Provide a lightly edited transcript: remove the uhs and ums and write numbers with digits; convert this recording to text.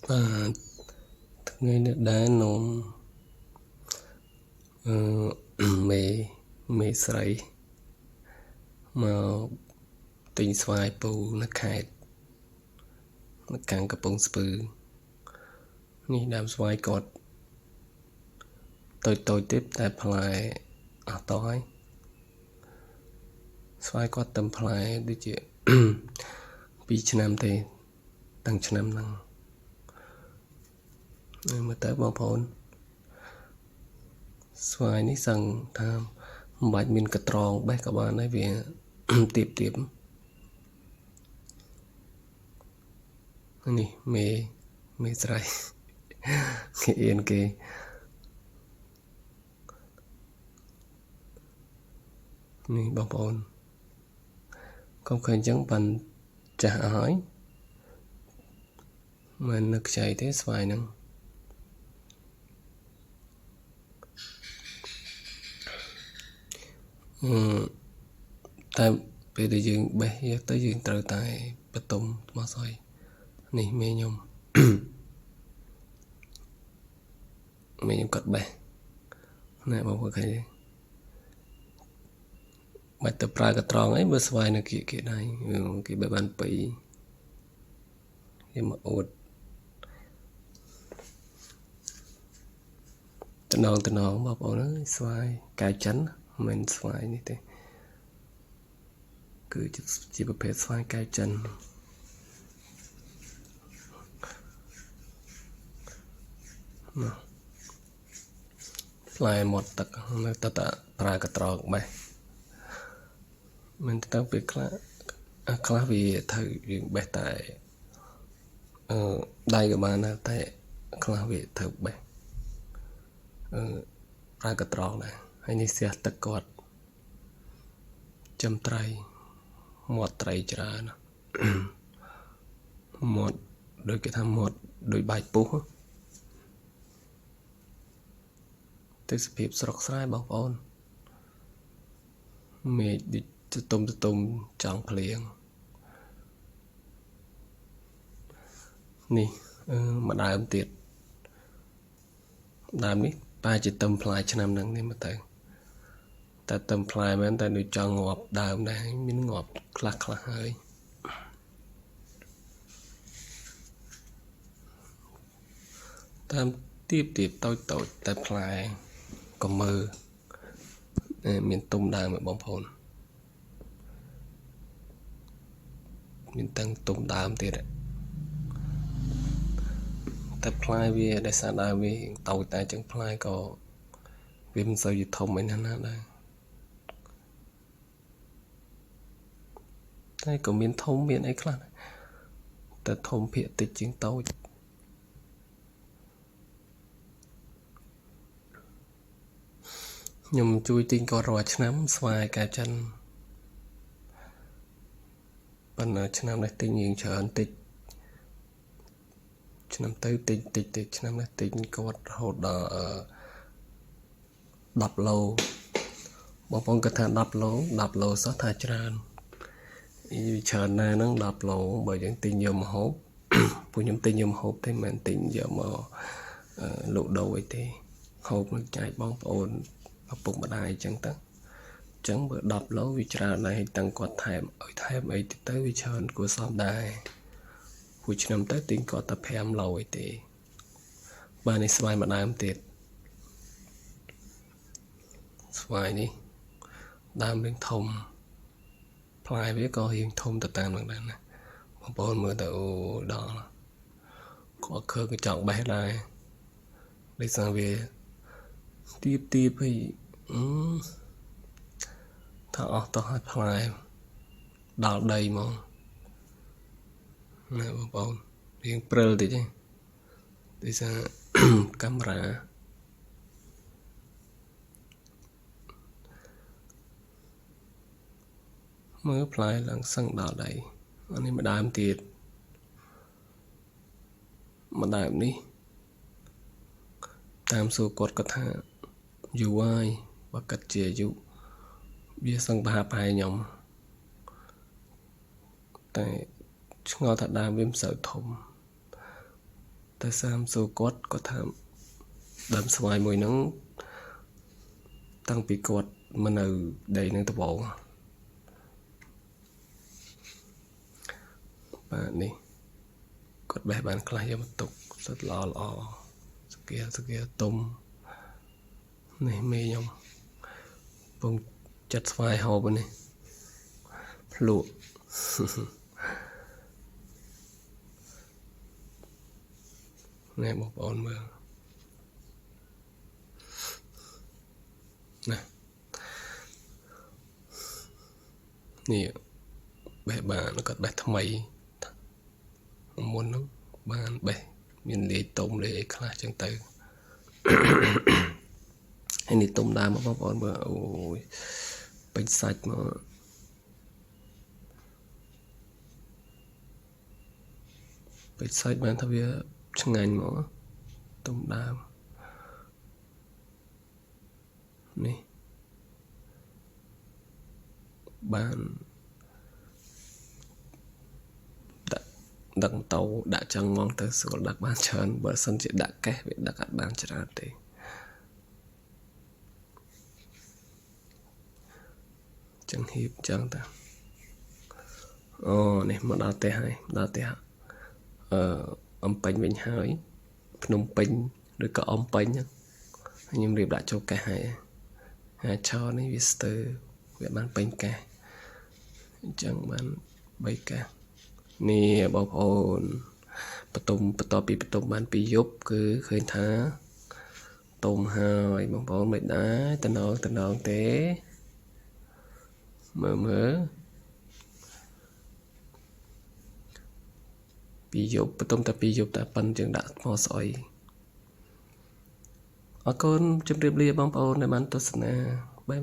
vàថ្ងៃនេះដែរនំមេស្រីមកទិញស្វាយពូនៅខេត្តនៅខាងកំពង់ស្ពឺនេះដើមស្វាយគាត់តូចទៀតតែផ្លែអស់តោះហើយស្វាយគាត់តែផ្លែដូចជា2ឆ្នាំទេតាំងឆ្នាំហ្នឹងមើលទៅបងប្អូនស្វាយនេះសឹងថាមិនបាច់មានកត្រងបេះក៏បានដែរវាទៀបនេះមេស្រីគេអៀនគេនេះបងប្អូនកុំឃើញអញ្ចឹងបានចាស់អស់ហើយមិននឹកខ្ចីទេស្វាយហ្នឹងតែពេលដែលយើងបេះយកទៅយើងត្រូវតែបន្ទុំថ្មស្អុយនេះមេខ្ញុំគាត់បេះណែបងប្អូនឃើញទេបាច់ទៅប្រើកត្រងអីបើស្វាយនៅគៀកដៃគេបេះបាន2គេមកអួតតំណងបងប្អូនអើយស្វាយកៅចិនមិនមែនស្វាយនេះទេគឺជាប្រភេទស្វាយកៅចិនផ្លែមាត់ទឹកនៅតតប្រើកត្រងបេះមិនទៅពេលខ្លះវាត្រូវយើងបេះតែដៃក៏បានដែរតែខ្លះវាត្រូវបេះប្រើកត្រងដែរហើយនេះស្ទះទឹកគាត់ចំត្រីមាត់ត្រីច្រើនមាត់ដូចគេថាមាត់ដូចបាយពុះទេសភាពស្រុកស្រែបងប្អូនមេឃដូចទុំចង់ភ្លៀងនេះមួយដើមទៀតដើមនេះតែជាទឹមផ្លែឆ្នាំហ្នឹងនេះមកទៅតែទឹមផ្លែមែនតែដូចចង់ងាប់ដើមដែរមានងាប់ខ្លះហើយតាមទៀបតូចតែផ្លែក៏មើលមានទុំដើមបងប្អូនមានតាំងទុំដើមទៀតតែផ្លែវាដែលសារដើមវាតូចតែចឹងផ្លែក៏វាមិនសូវជាធំអីណាដែរតែក៏មានធំមានអីខ្លះតែធំភាគតិចជាងតូចខ្ញុំជួយទិញគាត់រាល់ឆ្នាំស្វាយកៅចិនប៉ុន្តែឆ្នាំនេះទិញយើងច្រើនតិចឆ្នាំទៅតិចឆ្នាំនេះទិញគាត់រហូតដល់10 ឡូបងប្អូនគាត់ថា10 ឡូសោះថាច្រើនណាស់ហ្នឹង10 ឡូបើយើងទិញយកមកហូបពួកខ្ញុំទិញយកមកហូបទេមិនមែនទិញយកមកលក់ដូរអីទេហូបនឹងចែកបងប្អូនឪពុកម្ដាយអញ្ចឹងទៅអញ្ចឹងបើ10 ឡូវាច្រើនដែរតាំងគាត់ថែមអីទៅវាច្រើនគួរសមដែរមួយឆ្នាំទៅទិញគាត់តែ5 ឡូអីទេបាទនេះស្វាយមួយដើមទៀតស្វាយនេះដើមវិញធំផ្លែវាក៏រៀងធំទៅតាមនឹងដែរណាបងប្អូនមើលទៅអូដល់គាត់ឃើញក៏ចង់បេះដែរដូចថាវាទៀបហើយថាអស់ទៅហើយផ្លែដល់ដីមកណាបងប្អូនរៀងព្រិលតិចទេដូចថាកាមេរ៉ាមើលផ្លែឡើងសឹងដល់ដីអានេះមួយដើមទៀតមួយដើមនេះតាមសួរគាត់ថាយូរហើយបើកាត់ជាអាយុវាសឹងប្រហែលខ្ញុំតែឆ្ងល់ថាដើមវាមិនសូវធំ តែសាមសួរគាត់គាត់ថាដើមស្វាយមួយហ្នឹងតាំងពីគាត់មកនៅដីនឹងដបងបាទនេះគាត់បេះបានខ្លះយកមកទុកសិតល្អសគាទុំនេះមេខ្ញុំពងចាត់ស្វាយហូបនេះភ្លក់នេះបងប្អូនមើលណានេះបេះបានគាត់បេះថ្មីមុនហ្នឹងបានបេះមានលាយទុំលាយអីខ្លះចឹងទៅហើយនេះទុំដើមបងប្អូនមើលអូយពេញសាច់មកពេញសាច់បានថាវាឆ្ងាញ់មកទុំដើមនេះបានដឹកម៉ូតូដាក់ចឹងមកទៅស្រួលដឹកបានច្រើនបើសិនជាដាក់កេះវាដឹកអត់បានច្រើនទេចឹងហៀបចឹងតាអូនេះមកដល់ផ្ទះហើយដល់ផ្ទះអំពេញវិញហើយភ្នំពេញឬក៏អំពេញខ្ញុំរៀបដាក់ចូលកេះហើយហើយឆោនេះវាស្ទើរវាបានពេញកេះអញ្ចឹងបាន3កេះនេះបងប្អូនបន្ទាប់ពីបន្ទុំបាន2យប់គឺឃើញថាទុំហើយបងប្អូនមិនដែរតំណងទេមើល2យប់បន្ទុំតែ2យប់តែប៉ុនជាងដាក់ថ្មស្អុយអរគុណជម្រាបលាបងប្អូនដែលបានទស្សនាបាយ